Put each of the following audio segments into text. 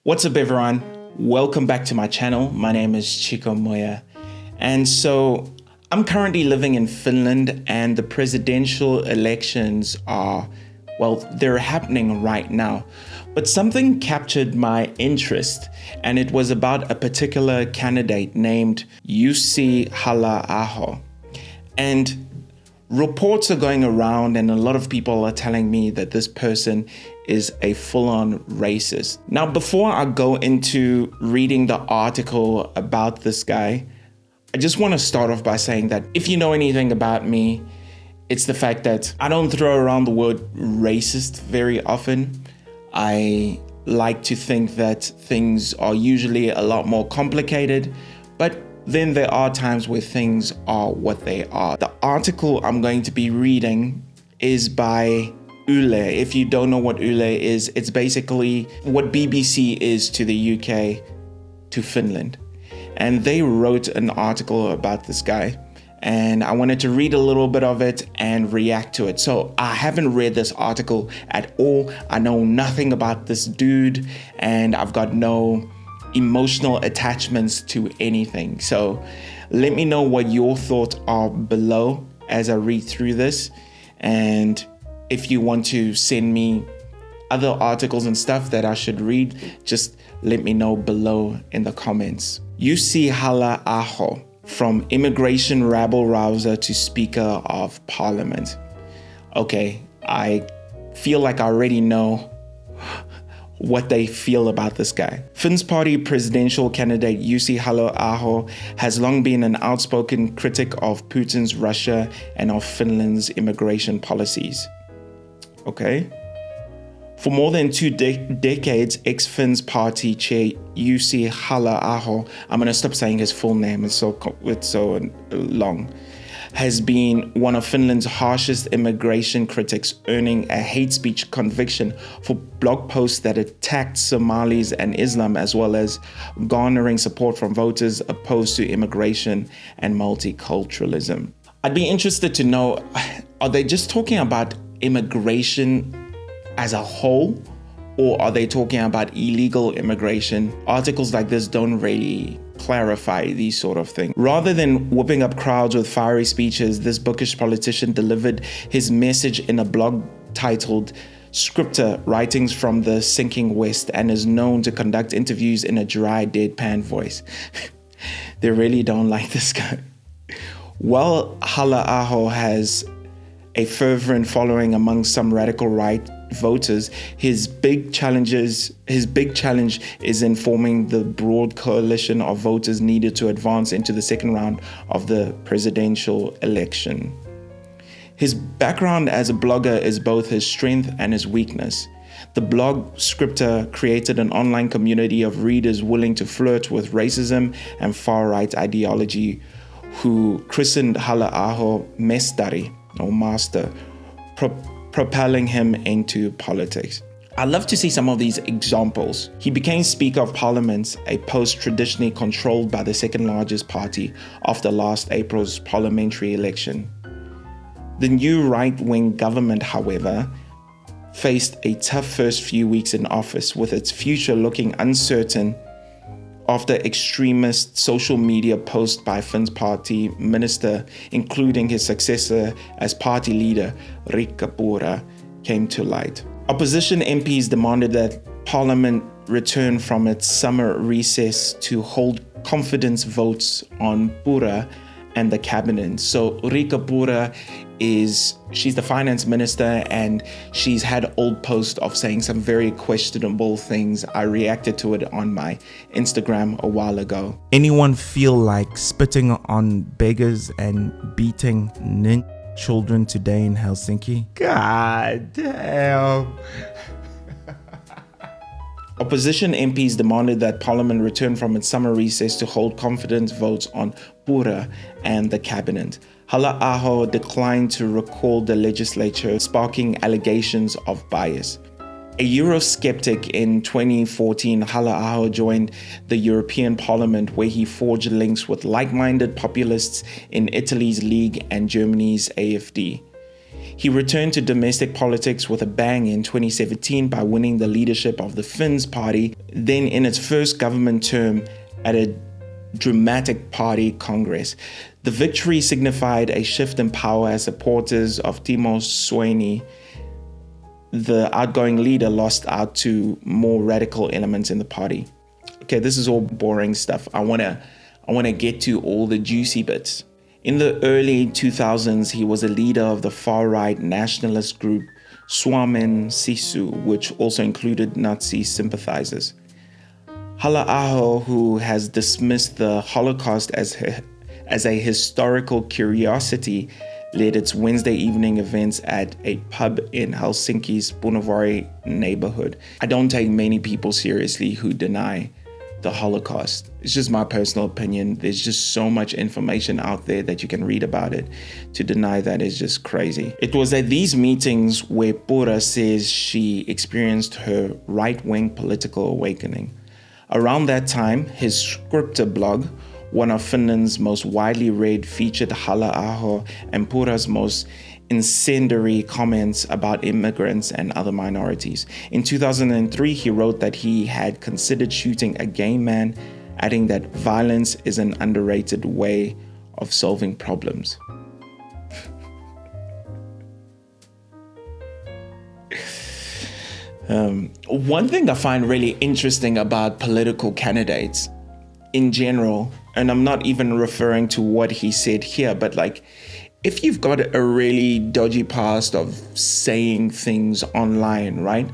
What's up, everyone? Welcome back to my channel. My name is Chico Moya. And so I'm currently living in Finland, and the presidential elections they're happening right now. But something captured my interest, and it was about a particular candidate named Jussi Halla-aho. And reports are going around, and a lot of people are telling me that this person is a full-on racist. Now, before I go into reading the article about this guy, I just want to start off by saying that if you know anything about me, it's the fact that I don't throw around the word racist very often. I like to think that things are usually a lot more complicated, but then there are times where things are what they are. The article I'm going to be reading is by Yle. If you don't know what Yle is, it's basically what BBC is to the UK to Finland. And they wrote an article about this guy, and I wanted to read a little bit of it and react to it. So I haven't read this article at all. I know nothing about this dude, and I've got no emotional attachments to anything. So let me know what your thoughts are below as I read through this. And if you want to send me other articles and stuff that I should read, just let me know below in the comments. Jussi Halla-aho, from immigration rabble-rouser to Speaker of Parliament. Okay, I feel like I already know what they feel about this guy. Finn's party presidential candidate Jussi Halla-aho has long been an outspoken critic of Putin's Russia and of Finland's immigration policies. Okay. For more than two decades, ex-Finn's party chair Jussi Halla-aho, I'm going to stop saying his full name, it's so long, has been one of Finland's harshest immigration critics, earning a hate speech conviction for blog posts that attacked Somalis and Islam, as well as garnering support from voters opposed to immigration and multiculturalism. I'd be interested to know, are they just talking about immigration as a whole, or are they talking about illegal immigration? Articles like this don't really clarify these sort of things. Rather than whooping up crowds with fiery speeches, this bookish politician delivered his message in a blog titled Scripture, Writings from the Sinking West, and is known to conduct interviews in a dry, deadpan voice. They really don't like this guy. While Halla-aho has a fervent following among some radical right voters, his big challenge is in forming the broad coalition of voters needed to advance into the second round of the presidential election. His background as a blogger is both his strength and his weakness. The blog Scripture created an online community of readers willing to flirt with racism and far-right ideology, who christened Halla-aho Mestari, or master, propelling him into politics. I'd love to see some of these examples. He became Speaker of Parliament, a post traditionally controlled by the second largest party after last April's parliamentary election. The new right-wing government, however, faced a tough first few weeks in office, with its future looking uncertain after extremist social media posts by Finn's party minister, including his successor as party leader, Riikka Purra, came to light. Opposition MPs demanded that Parliament return from its summer recess to hold confidence votes on Purra and the cabinet. So Riikka Purra she's the finance minister, and she's had old posts of saying some very questionable things. I reacted to it on my Instagram a while ago. Anyone feel like spitting on beggars and beating children today in Helsinki? God damn. Opposition MPs demanded that Parliament return from its summer recess to hold confidence votes on Purra and the cabinet. Halla-aho declined to recall the legislature, sparking allegations of bias. A Eurosceptic in 2014, Halla-aho joined the European Parliament, where he forged links with like-minded populists in Italy's League and Germany's AfD. He returned to domestic politics with a bang in 2017 by winning the leadership of the Finns party, then in its first government term at a dramatic party congress. The victory signified a shift in power as supporters of Timo Soini, the outgoing leader, lost out to more radical elements in the party. Okay, this is all boring stuff. I wanna get to all the juicy bits. In the early 2000s, he was a leader of the far-right nationalist group Suomen Sisu, which also included Nazi sympathizers. Halla-aho, who has dismissed the Holocaust as a historical curiosity, led its Wednesday evening events at a pub in Helsinki's Punavuori neighborhood. I don't take many people seriously who deny the Holocaust. It's just my personal opinion. There's just so much information out there that you can read about it. To deny that is just crazy. It was at these meetings where Pura says she experienced her right-wing political awakening. Around that time, his Scripter blog, one of Finland's most widely read, featured Halla-aho and Pura's most incendiary comments about immigrants and other minorities. In 2003, he wrote that he had considered shooting a gay man, adding that violence is an underrated way of solving problems. One thing I find really interesting about political candidates in general, and I'm not even referring to what he said here, but like, if you've got a really dodgy past of saying things online, right?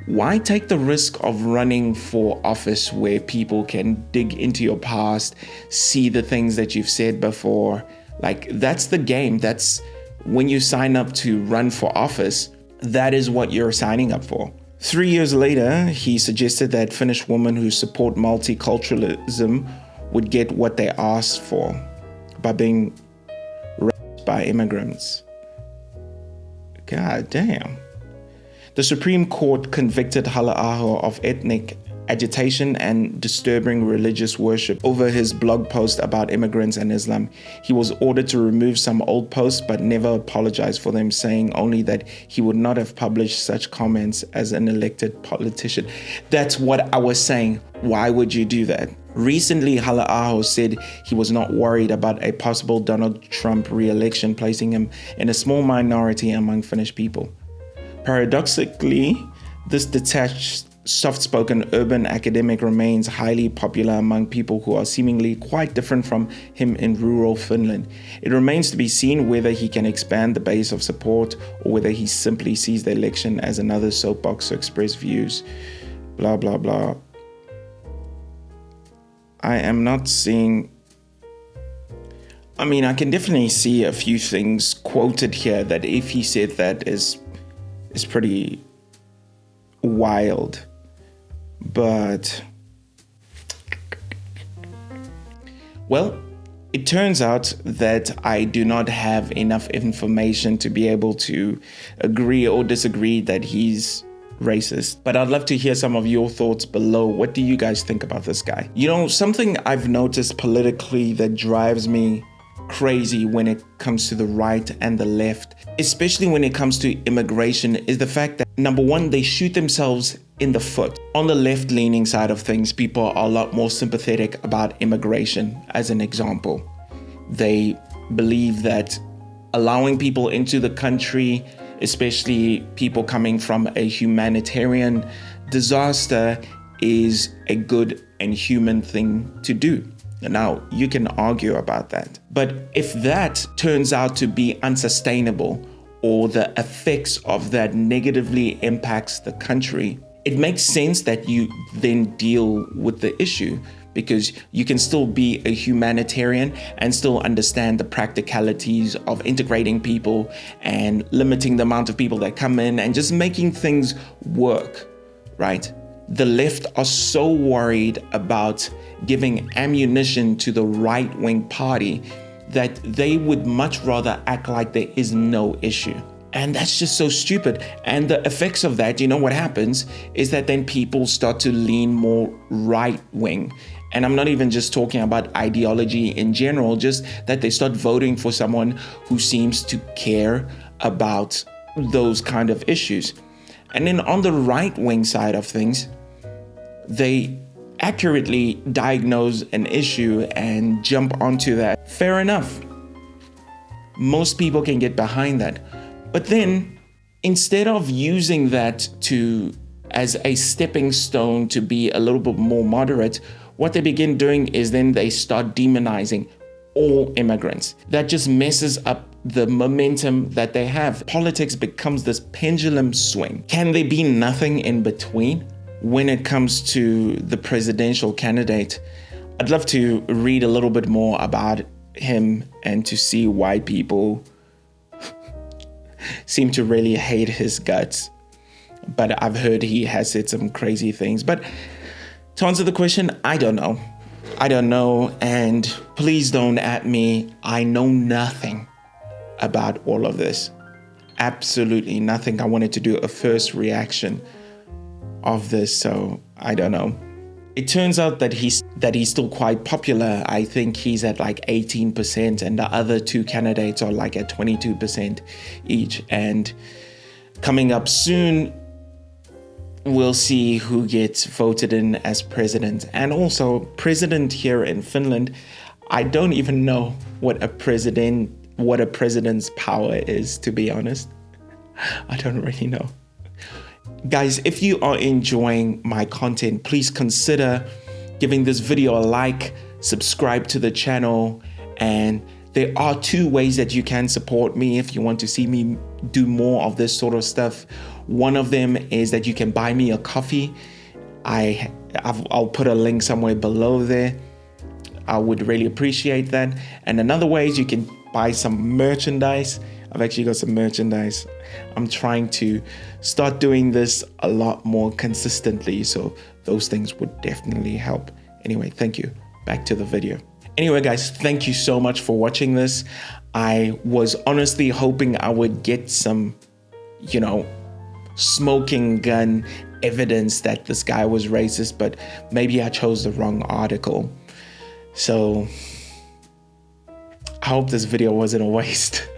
Why take the risk of running for office where people can dig into your past, see the things that you've said before? Like, that's the game. That's when you sign up to run for office, that is what you're signing up for. 3 years later, he suggested that Finnish women who support multiculturalism would get what they asked for by being raped by immigrants. God damn. The Supreme Court convicted Halla-aho of ethnic agitation and disturbing religious worship over his blog post about immigrants and Islam. He was ordered to remove some old posts but never apologized for them, saying only that he would not have published such comments as an elected politician. That's what I was saying. Why would you do that? Recently, Halla-aho said he was not worried about a possible Donald Trump re-election, placing him in a small minority among Finnish people. Paradoxically, this detached, soft-spoken urban academic remains highly popular among people who are seemingly quite different from him in rural Finland. It remains to be seen whether he can expand the base of support or whether he simply sees the election as another soapbox to express views. Blah, blah, blah. I am not seeing... I mean, I can definitely see a few things quoted here that if he said that is pretty wild. But, well, it turns out that I do not have enough information to be able to agree or disagree that he's racist. But I'd love to hear some of your thoughts below. What do you guys think about this guy? You know, something I've noticed politically that drives me crazy when it comes to the right and the left, especially when it comes to immigration, is the fact that, number one, they shoot themselves in the foot. On the left-leaning side of things, people are a lot more sympathetic about immigration, as an example. They believe that allowing people into the country, especially people coming from a humanitarian disaster, is a good and human thing to do. Now, you can argue about that. But if that turns out to be unsustainable, or the effects of that negatively impacts the country, it makes sense that you then deal with the issue, because you can still be a humanitarian and still understand the practicalities of integrating people and limiting the amount of people that come in and just making things work, right? The left are so worried about giving ammunition to the right-wing party that they would much rather act like there is no issue. And that's just so stupid. And the effects of that, you know what happens, is that then people start to lean more right-wing. And I'm not even just talking about ideology in general, just that they start voting for someone who seems to care about those kind of issues. And then on the right-wing side of things, they accurately diagnose an issue and jump onto that. Fair enough. Most people can get behind that. But then instead of using that as a stepping stone to be a little bit more moderate, what they begin doing is then they start demonizing all immigrants. That just messes up the momentum that they have. Politics becomes this pendulum swing. Can there be nothing in between when it comes to the presidential candidate? I'd love to read a little bit more about him and to see why people seem to really hate his guts. But I've heard he has said some crazy things. But to answer the question, I don't know. And please don't at me. I know nothing about all of this. Absolutely nothing. I wanted to do a first reaction of this, so I don't know. It turns out that he's still quite popular. I think he's at like 18%, and the other two candidates are like at 22% each. And coming up soon, we'll see who gets voted in as president. And also president here in Finland, I don't even know what a president's power is, to be honest. I don't really know. Guys, if you are enjoying my content, please consider giving this video a like, subscribe to the channel, and there are two ways that you can support me if you want to see me do more of this sort of stuff. One of them is that you can buy me a coffee. I'll put a link somewhere below there. I would really appreciate that. And another way is you can buy some merchandise. I've actually got some merchandise. I'm trying to start doing this a lot more consistently, so those things would definitely help. Anyway, thank you. Back to the video. Anyway, guys, thank you so much for watching this. I was honestly hoping I would get some, smoking gun evidence that this guy was racist, but maybe I chose the wrong article. So I hope this video wasn't a waste.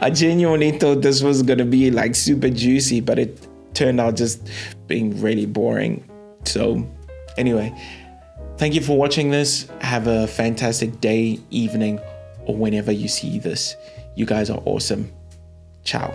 I genuinely thought this was going to be like super juicy, but it turned out just being really boring. So anyway, thank you for watching this. Have a fantastic day, evening, or whenever you see this. You guys are awesome. Ciao.